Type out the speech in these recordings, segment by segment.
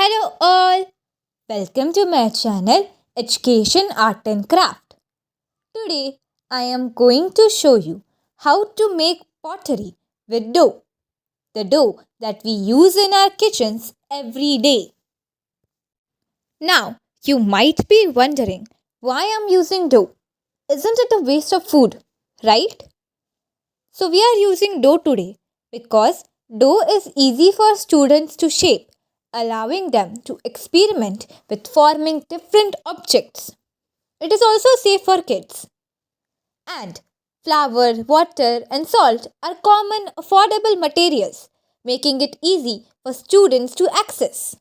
Hello all, welcome to my channel Education Art and Craft. Today I am going to show you how to make pottery with dough, the dough that we use in our kitchens every day. Now you might be wondering why I'm using dough. Isn't it a waste of food, right? So we are using dough today because dough is easy for students to shape, allowing them to experiment with forming different objects. It is also safe for kids. And flour, water, and salt are common affordable materials, making it easy for students to access.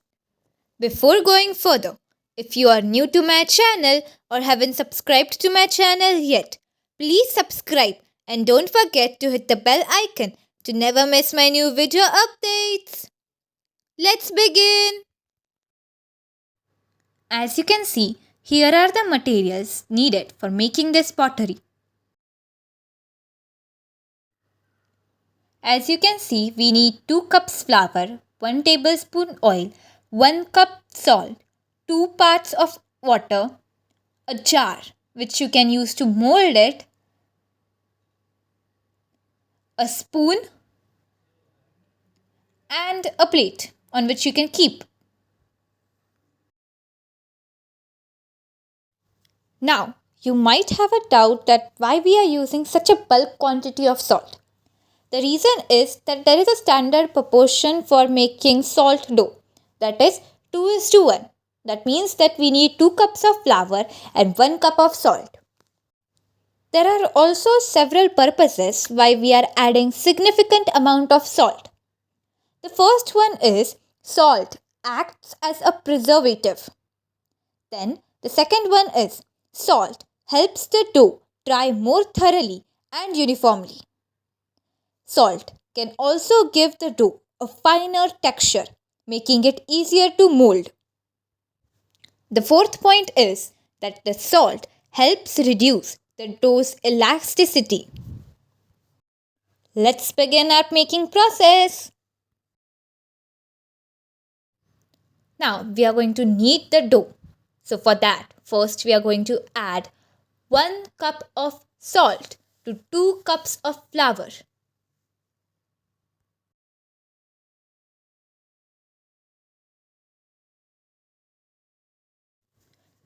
Before going further, if you are new to my channel or haven't subscribed to my channel yet, please subscribe and don't forget to hit the bell icon to never miss my new video updates. Let's begin. As you can see, here are the materials needed for making this pottery. As you can see, we need 2 cups flour, 1 tablespoon oil, 1 cup salt, 2 parts of water, a jar which you can use to mold it, a spoon, and a plate on which you can keep. Now, you might have a doubt that why we are using such a bulk quantity of salt. The reason is that there is a standard proportion for making salt dough, that is 2:1. That means that we need 2 cups of flour and 1 cup of salt. There are also several purposes why we are adding significant amount of salt. The first one is salt acts as a preservative. Then the second one is salt helps the dough dry more thoroughly and uniformly. Salt can also give the dough a finer texture, making it easier to mold. The fourth point is that the salt helps reduce the dough's elasticity. Let's begin our making process. Now we are going to knead the dough. So for that, first we are going to add 1 cup of salt to 2 cups of flour.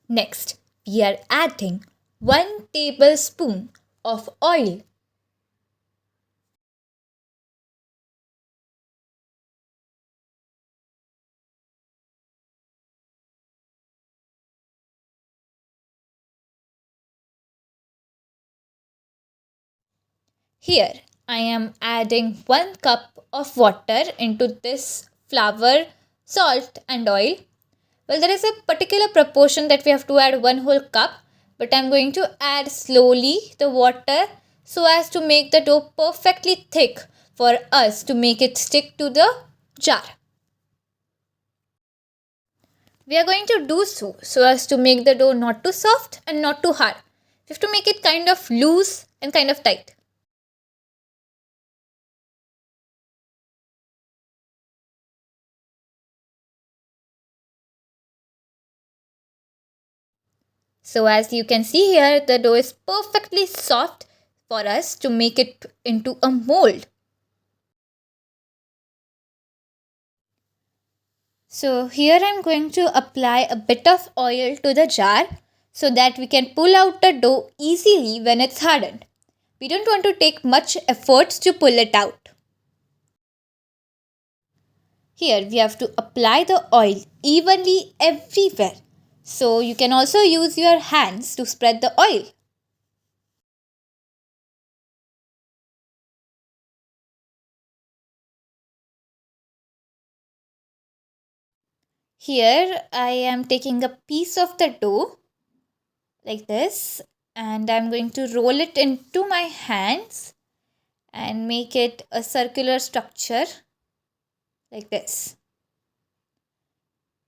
Next, we are adding 1 tablespoon of oil. Here, I am adding 1 cup of water into this flour, salt and oil. Well, there is a particular proportion that we have to add 1 whole cup, but I am going to add slowly the water so as to make the dough perfectly thick for us to make it stick to the jar. We are going to do so as to make the dough not too soft and not too hard. We have to make it kind of loose and kind of tight. So as you can see here, the dough is perfectly soft for us to make it into a mold. So here I am going to apply a bit of oil to the jar so that we can pull out the dough easily when it's hardened. We don't want to take much efforts to pull it out. Here we have to apply the oil evenly everywhere. So you can also use your hands to spread the oil. Here I am taking a piece of the dough like this and I'm going to roll it into my hands and make it a circular structure like this.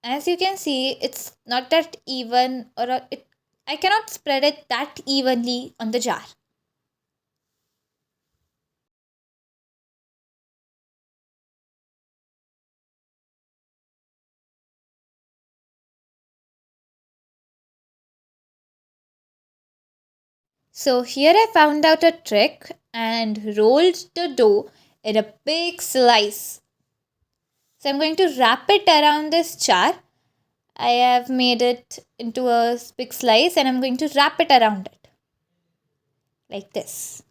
As you can see, it's not that even I cannot spread it that evenly on the jar. So here I found out a trick and rolled the dough in a big slice. So I'm going to wrap it around this jar. I have made it into a big slice and I'm going to wrap it around it like this.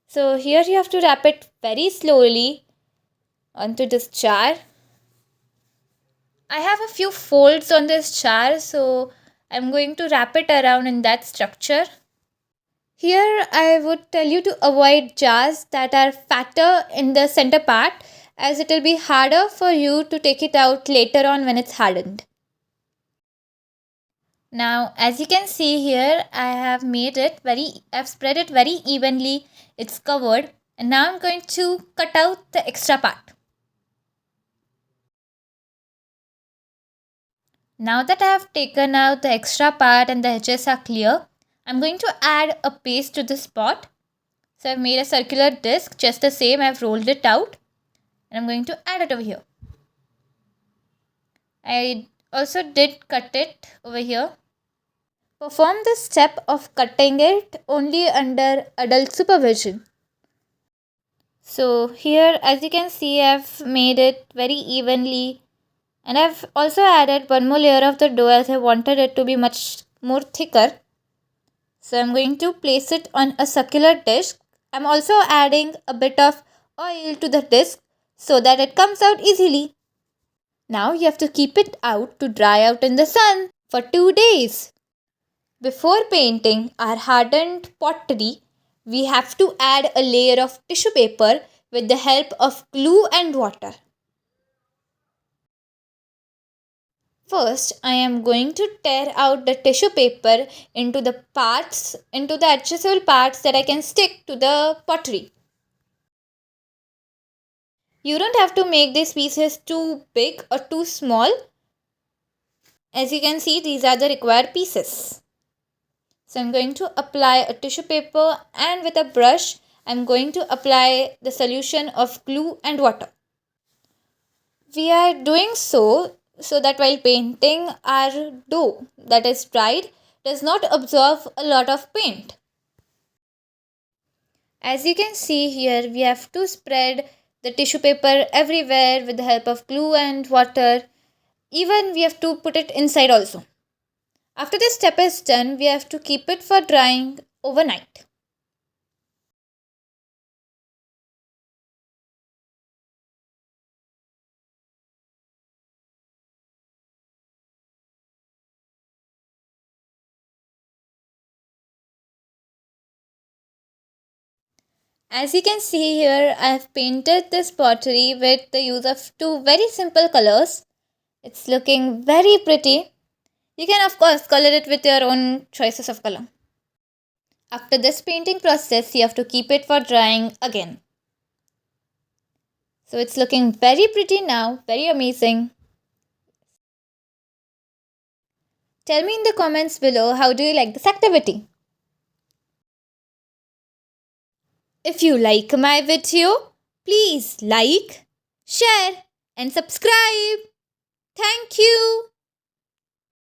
So here you have to wrap it very slowly onto this jar. I have a few folds on this jar, so I'm going to wrap it around in that structure. Here I would tell you to avoid jars that are fatter in the center part, as it will be harder for you to take it out later on when it's hardened. Now as you can see here, I've spread it very evenly. It's covered, and now I'm going to cut out the extra part. Now that I have taken out the extra part and the edges are clear, I'm going to add a paste to this pot. So I've made a circular disc just the same. I've rolled it out and I'm going to add it over here. I also did cut it over here. Perform the step of cutting it only under adult supervision. So here as you can see, I've made it very evenly, and I've also added one more layer of the dough as I wanted it to be much more thicker. So I'm going to place it on a circular dish. I'm also adding a bit of oil to the disc so that it comes out easily. Now you have to keep it out to dry out in the sun for 2 days. Before painting our hardened pottery, we have to add a layer of tissue paper with the help of glue and water. First, I am going to tear out the tissue paper into the adjustable parts that I can stick to the pottery. You don't have to make these pieces too big or too small. As you can see, these are the required pieces. So I'm going to apply a tissue paper, and with a brush, I'm going to apply the solution of glue and water. We are doing so that while painting, our dough that is dried does not absorb a lot of paint. As you can see here, we have to spread the tissue paper everywhere with the help of glue and water. Even we have to put it inside also. After this step is done, we have to keep it for drying overnight. As you can see here, I have painted this pottery with the use of two very simple colors. It's looking very pretty. You can of course color it with your own choices of color. After this painting process, you have to keep it for drying again. So it's looking very pretty now, very amazing. Tell me in the comments below, how do you like this activity? If you like my video, please like, share and subscribe. Thank you.